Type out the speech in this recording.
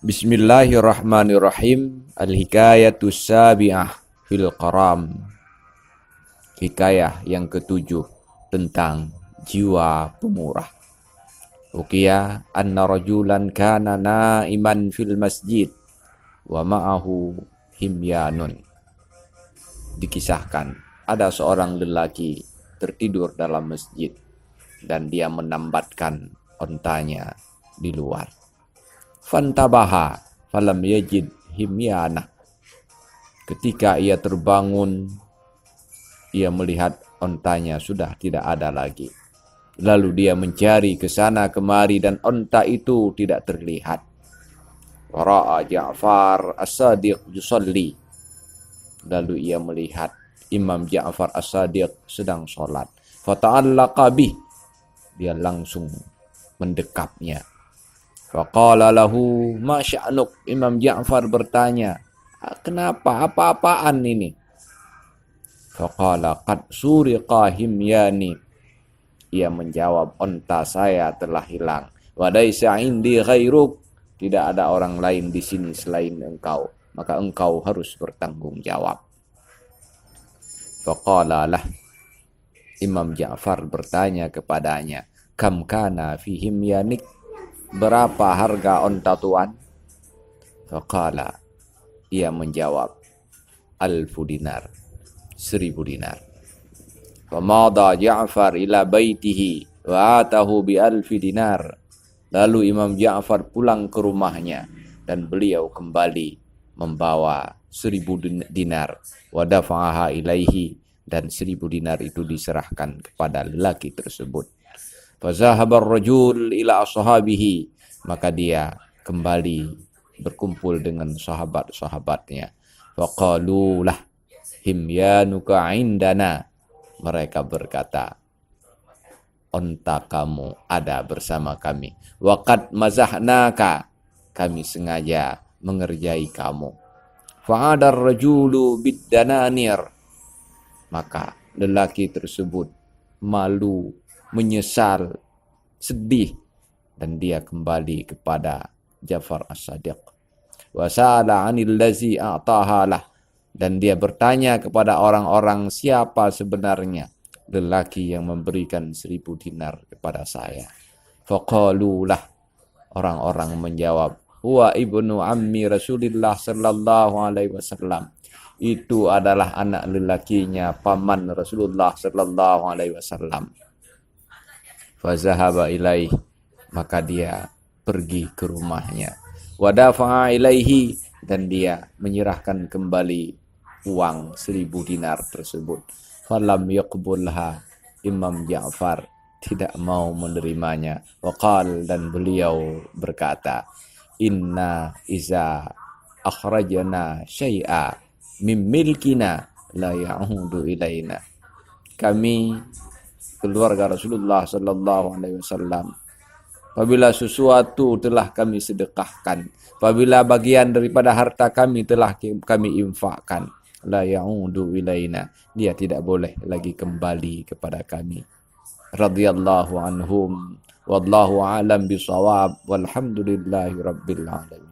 Bismillahirrahmanirrahim. Al-hikayatus sabi'ah fil qaram. Hikayah yang ketujuh tentang jiwa pemurah. Ukiya anna rajulan kana naiman fil masjid wa ma'ahu himyanun. Dikisahkan ada seorang lelaki tertidur dalam masjid dan dia menambatkan ontanya di luar. Fantabaha falam yajid himyana. Ketika ia terbangun, ia melihat ontanya sudah tidak ada lagi. Lalu dia mencari ke sana kemari dan onta itu tidak terlihat. Wara'a Ja'far As-Sadiq yusalli. Lalu ia melihat Imam Ja'far As-Sadiq sedang sholat. Fata'allaqa bih. Dia langsung mendekapnya. Faqala lahu ma sya'nuk. Imam Ja'far bertanya, kenapa, apa-apaan ini? Faqala qad suriqa himyani. Ia menjawab, onta saya telah hilang. Wa laisa indi ghairuk. Tidak ada orang lain di sini selain engkau, maka engkau harus bertanggung jawab. Faqala lah. Imam Ja'far bertanya kepadanya, kam kana fi himyanik? Berapa harga onta tuan? Faqala, ia menjawab, 1000 dinar, 1000 dinar. Famada Ja'far ila baitihi wa atahu bi 1000 dinar. Lalu Imam Ja'far pulang ke rumahnya dan beliau kembali membawa 1000 dinar. Wa dafa'aha ilaihi, dan 1000 dinar itu diserahkan kepada lelaki tersebut. Fazahabar rajul ila ashabihi, maka dia kembali berkumpul dengan sahabat-sahabatnya. Faqalu lah himyanuka indana. Mereka berkata, onta kamu ada bersama kami. Waqad mazahnaka, kami sengaja mengerjai kamu. Fa'adar rajulu biddananir, maka lelaki tersebut malu, menyesal, sedih, dan dia kembali kepada Ja'far As-Sadiq. Wa sa'ala 'anil ladzi a'taha lah, dan dia bertanya kepada orang-orang, siapa sebenarnya lelaki yang memberikan 1000 dinar kepada saya. Faqalu lah, orang-orang menjawab, huwa ibnu ammi Rasulillah sallallahu alaihi wasallam. Itu adalah anak lelakinya paman Rasulullah sallallahu alaihi wasallam. Fazahaba ilaih, maka dia pergi ke rumahnya. Wadafa'a ilaihi, dan dia menyerahkan kembali uang 1000 dinar tersebut. Falam yaqbulha, Imam Ja'far tidak mau menerimanya. Waqal, dan beliau berkata, inna iza akhrajana syai'a min milkina la ya'udu ilaina. Kami keluarga Rasulullah sallallahu alaihi wasallam, apabila sesuatu telah kami sedekahkan, apabila bagian daripada harta kami telah kami infakkan, la ya'udu ilaina, dia tidak boleh lagi kembali kepada kami. Radhiyallahu anhum wallahu a'lam bisawab walhamdulillahi rabbil alamin.